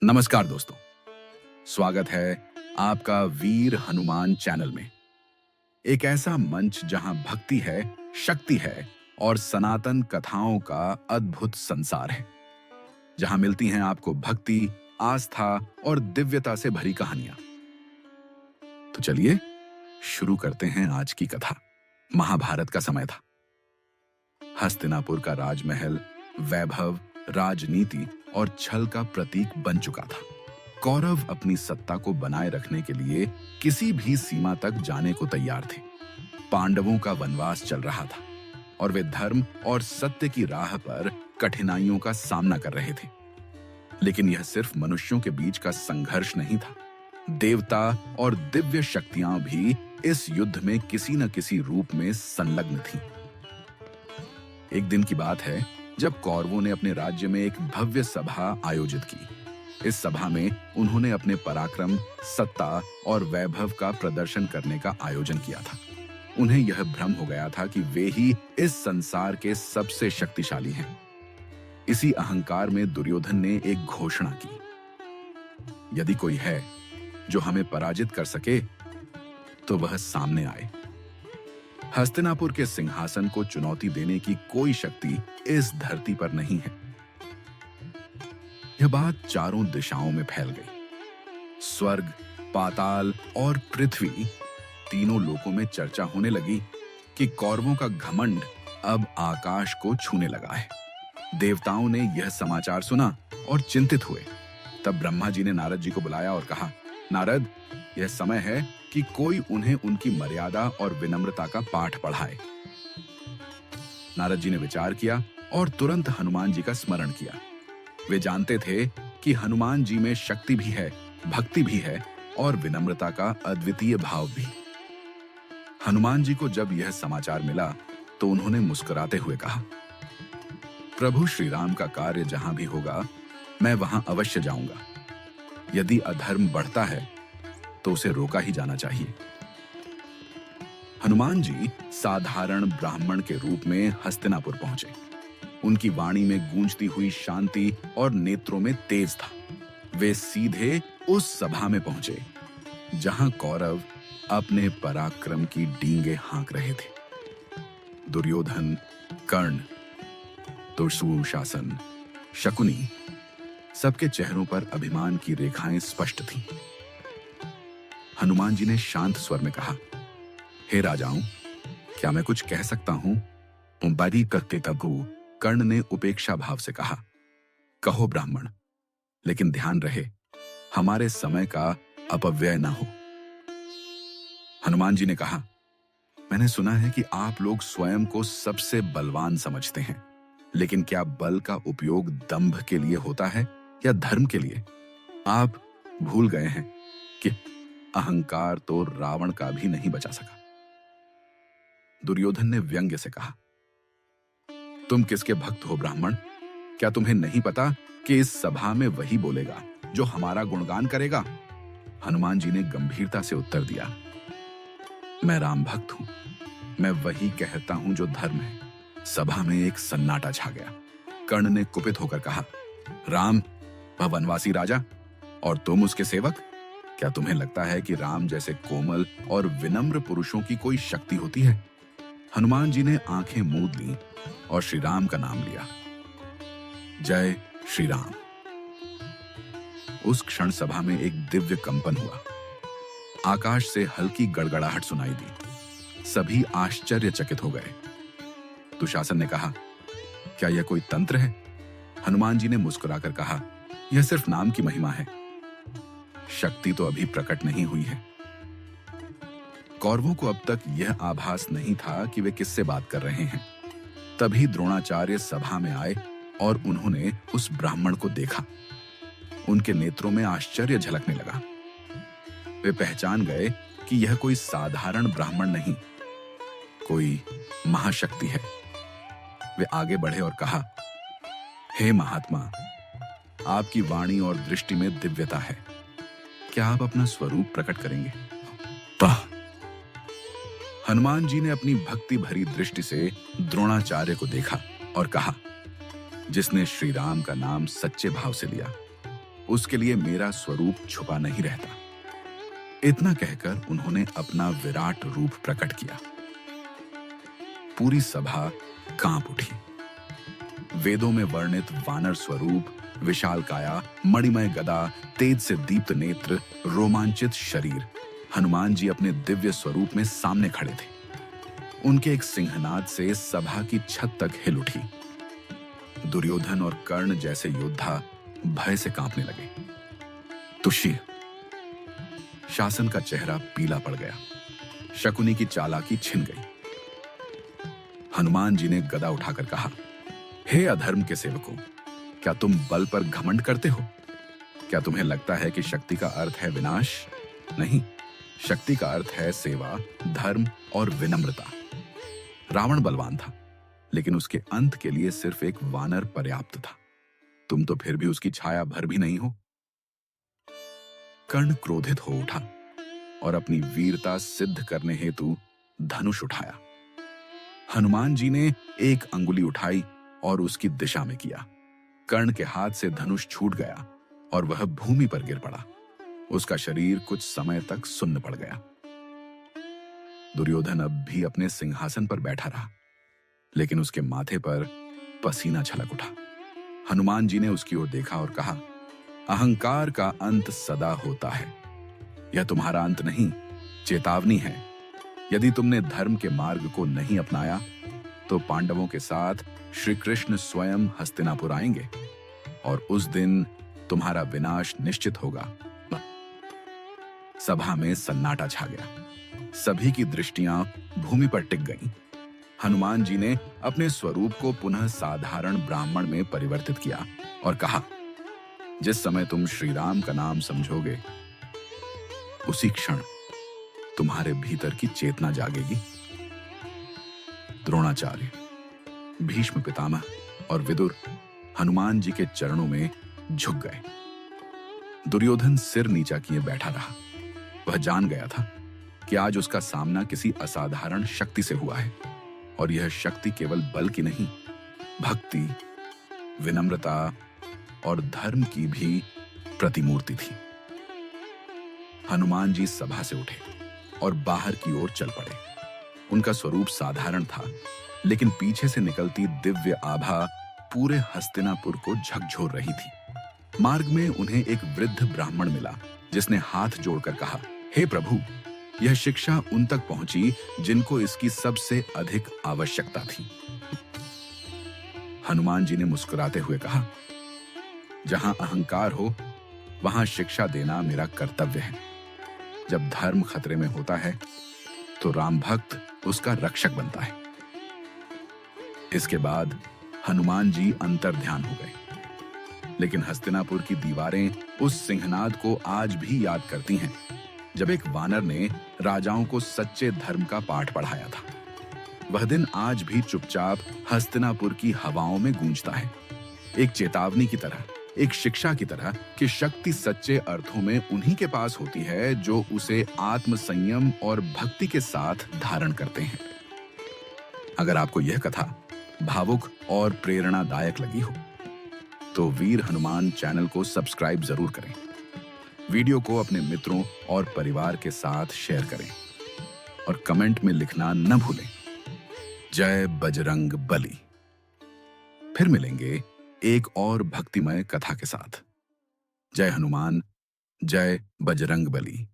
नमस्कार दोस्तों, स्वागत है आपका वीर हनुमान चैनल में। एक ऐसा मंच जहां भक्ति है, शक्ति है और सनातन कथाओं का अद्भुत संसार है। जहां मिलती हैं आपको भक्ति, आस्था और दिव्यता से भरी कहानियां। तो चलिए शुरू करते हैं आज की कथा। महाभारत का समय था। हस्तिनापुर का राजमहल वैभव, राजनीति और छल का प्रतीक बन चुका था। कौरव अपनी सत्ता को बनाए रखने के लिए किसी भी सीमा तक जाने को तैयार थे। पांडवों का वनवास चल रहा था और वे धर्म और सत्य की राह पर कठिनाइयों का सामना कर रहे थे। लेकिन यह सिर्फ मनुष्यों के बीच का संघर्ष नहीं था। देवता और दिव्य शक्तियां भी इस युद्ध में किसी न किसी रूप में संलग्न थीं। एक दिन की बात है जब कौरवों ने अपने राज्य में एक भव्य सभा आयोजित की। इस सभा में उन्होंने अपने पराक्रम, सत्ता और वैभव का प्रदर्शन करने का आयोजन किया था। उन्हें यह भ्रम हो गया था कि वे ही इस संसार के सबसे शक्तिशाली हैं। इसी अहंकार में दुर्योधन ने एक घोषणा की, यदि कोई है जो हमें पराजित कर सके तो वह सामने आए। हस्तिनापुर के सिंहासन को चुनौती देने की कोई शक्ति इस धरती पर नहीं है। यह बात चारों दिशाओं में फैल गई। स्वर्ग, पाताल और पृथ्वी तीनों लोकों में चर्चा होने लगी कि कौरवों का घमंड अब आकाश को छूने लगा है। देवताओं ने यह समाचार सुना और चिंतित हुए। तब ब्रह्मा जी ने नारद जी को बुलाया और कहा, नारद, यह समय है कि कोई उन्हें उनकी मर्यादा और विनम्रता का पाठ पढ़ाए। नारद जी ने विचार किया और तुरंत हनुमान जी का स्मरण किया। वे जानते थे कि हनुमान जी में शक्ति भी है, भक्ति भी है और विनम्रता का अद्वितीय भाव भी। हनुमान जी को जब यह समाचार मिला तो उन्होंने मुस्कुराते हुए कहा, प्रभु श्री राम का कार्य जहां भी होगा मैं वहां अवश्य जाऊंगा। यदि अधर्म बढ़ता है तो उसे रोका ही जाना चाहिए। हनुमान जी साधारण ब्राह्मण के रूप में हस्तिनापुर पहुंचे। उनकी वाणी में गूंजती हुई शांति और नेत्रों में तेज था। वे सीधे उस सभा में पहुंचे जहां कौरव अपने पराक्रम की डींगे हाँक रहे थे। दुर्योधन, कर्ण, दुःशासन, शकुनी, सबके चेहरों पर अभिमान की रेखाएं स्पष्ट थीं। हनुमान जी ने शांत स्वर में कहा, हे राजाओं, क्या मैं कुछ कह सकता हूं? बड़ी करते तबू कर्ण ने उपेक्षा भाव से कहा, कहो ब्राह्मण, लेकिन ध्यान रहे हमारे समय का अपव्यय न हो। हनुमान जी ने कहा, मैंने सुना है कि आप लोग स्वयं को सबसे बलवान समझते हैं, लेकिन क्या बल का उपयोग दंभ के लिए होता है या धर्म के लिए? आप भूल गए हैं कि अहंकार तो रावण का भी नहीं बचा सका। दुर्योधन ने व्यंग्य से कहा, तुम किसके भक्त हो ब्राह्मण? क्या तुम्हें नहीं पता कि इस सभा में वही बोलेगा जो हमारा गुणगान करेगा? हनुमान जी ने गंभीरता से उत्तर दिया, मैं राम भक्त हूं। मैं वही कहता हूं जो धर्म है। सभा में एक सन्नाटा छा गया। कर्ण ने कुपित होकर कहा, राम वह वनवासी राजा और तुम उसके सेवक? क्या तुम्हें लगता है कि राम जैसे कोमल और विनम्र पुरुषों की कोई शक्ति होती है? हनुमान जी ने आंखें मूंद लीं और श्री राम का नाम लिया, जय श्री राम। उस क्षण सभा में एक दिव्य कंपन हुआ। आकाश से हल्की गड़गड़ाहट सुनाई दी। सभी आश्चर्यचकित हो गए। दुशासन ने कहा, क्या यह कोई तंत्र है? हनुमान जी ने मुस्कुराकर कहा, यह सिर्फ नाम की महिमा है, शक्ति तो अभी प्रकट नहीं हुई है। कौरवों को अब तक यह आभास नहीं था कि वे किससे बात कर रहे हैं। तभी द्रोणाचार्य सभा में आए और उन्होंने उस ब्राह्मण को देखा। उनके नेत्रों में आश्चर्य झलकने लगा। वे पहचान गए कि यह कोई साधारण ब्राह्मण नहीं, कोई महाशक्ति है। वे आगे बढ़े और कहा, हे महात्मा, आपकी वाणी और दृष्टि में दिव्यता है। क्या आप अपना स्वरूप प्रकट करेंगे? हनुमान जी ने अपनी भक्ति भरी दृष्टि से द्रोणाचार्य को देखा और कहा, जिसने श्री राम का नाम सच्चे भाव से लिया उसके लिए मेरा स्वरूप छुपा नहीं रहता। इतना कहकर उन्होंने अपना विराट रूप प्रकट किया। पूरी सभा कांप उठी। वेदों में वर्णित वानर स्वरूप, विशाल काया, मणिमय गदा, तेज से दीप्त नेत्र, रोमांचित शरीर, हनुमान जी अपने दिव्य स्वरूप में सामने खड़े थे। उनके एक सिंहनाद से सभा की छत तक हिल उठी। दुर्योधन और कर्ण जैसे योद्धा भय से कांपने लगे। तुष्य शासन का चेहरा पीला पड़ गया। शकुनी की चालाकी छिन गई। हनुमान जी ने गदा उठाकर कहा, हे अधर्म के सेवकों, क्या तुम बल पर घमंड करते हो? क्या तुम्हें लगता है कि शक्ति का अर्थ है विनाश? नहीं, शक्ति का अर्थ है सेवा, धर्म और विनम्रता। रावण बलवान था, लेकिन उसके अंत के लिए सिर्फ एक वानर पर्याप्त था। तुम तो फिर भी उसकी छाया भर भी नहीं हो। कर्ण क्रोधित हो उठा और अपनी वीरता सिद्ध करने हेतु धनुष उठाया। हनुमान जी ने एक अंगुली उठाई और उसकी दिशा में किया। कर्ण के हाथ से धनुष छूट गया और वह भूमि पर गिर पड़ा। उसका शरीर कुछ समय तक सुन्न पड़ गया। दुर्योधन अब भी अपने सिंहासन पर बैठा रहा, लेकिन उसके माथे पर पसीना छलक उठा। हनुमान जी ने उसकी ओर देखा और कहा, अहंकार का अंत सदा होता है। यह तुम्हारा अंत नहीं, चेतावनी है। यदि तुमने धर्म के मार्ग को नहीं अपनाया तो पांडवों के साथ श्री कृष्ण स्वयं हस्तिनापुर आएंगे और उस दिन तुम्हारा विनाश निश्चित होगा। सभा में सन्नाटा छा गया। सभी की दृष्टियां भूमि पर टिक गईं। हनुमान जी ने अपने स्वरूप को पुनः साधारण ब्राह्मण में परिवर्तित किया और कहा, जिस समय तुम श्री राम का नाम समझोगे, उसी क्षण तुम्हारे भीतर की चेतना जागेगी। द्रोणाचार्य, भीष्म पितामह और विदुर हनुमान जी के चरणों में झुक गए। दुर्योधन सिर नीचा किए बैठा रहा। वह जान गया था कि आज उसका सामना किसी असाधारण शक्ति से हुआ है, और यह शक्ति केवल बल की नहीं, भक्ति, विनम्रता और धर्म की भी प्रतिमूर्ति थी। हनुमान जी सभा से उठे और बाहर की ओर चल पड़े। उनका स्वरूप साधारण था, लेकिन पीछे से निकलती दिव्य आभा पूरे हस्तिनापुर को झकझोर रही थी। मार्ग में उन्हें एक वृद्ध ब्राह्मण मिला, जिसने हाथ जोड़कर कहा, हे प्रभु, यह शिक्षा उन तक पहुंची जिनको इसकी सबसे अधिक आवश्यकता थी। हनुमान जी ने मुस्कुराते हुए कहा, जहां अहंकार हो, वहां शिक्षा देना मेरा कर्तव्य है। जब धर्म खतरे में होता है तो राम भक्त उसका रक्षक बनता है। इसके बाद हनुमान जी अंतर्ध्यान हो गए, लेकिन हस्तिनापुर की दीवारें उस सिंहनाद को आज भी याद करती हैं, जब एक वानर ने राजाओं को सच्चे धर्म का पाठ पढ़ाया था। वह दिन आज भी चुपचाप हस्तिनापुर की हवाओं में गूंजता है, एक चेतावनी की तरह, एक शिक्षा की तरह कि शक्ति सच्चे अर्थों में उन्हीं के पास होती है जो उसे आत्म संयम और भक्ति के साथ धारण करते हैं। अगर आपको यह कथा भावुक और प्रेरणादायक लगी हो तो वीर हनुमान चैनल को सब्सक्राइब जरूर करें। वीडियो को अपने मित्रों और परिवार के साथ शेयर करें और कमेंट में लिखना न भूलें, जय बजरंग बली। फिर मिलेंगे एक और भक्तिमय कथा के साथ। जय हनुमान, जय बजरंग बली।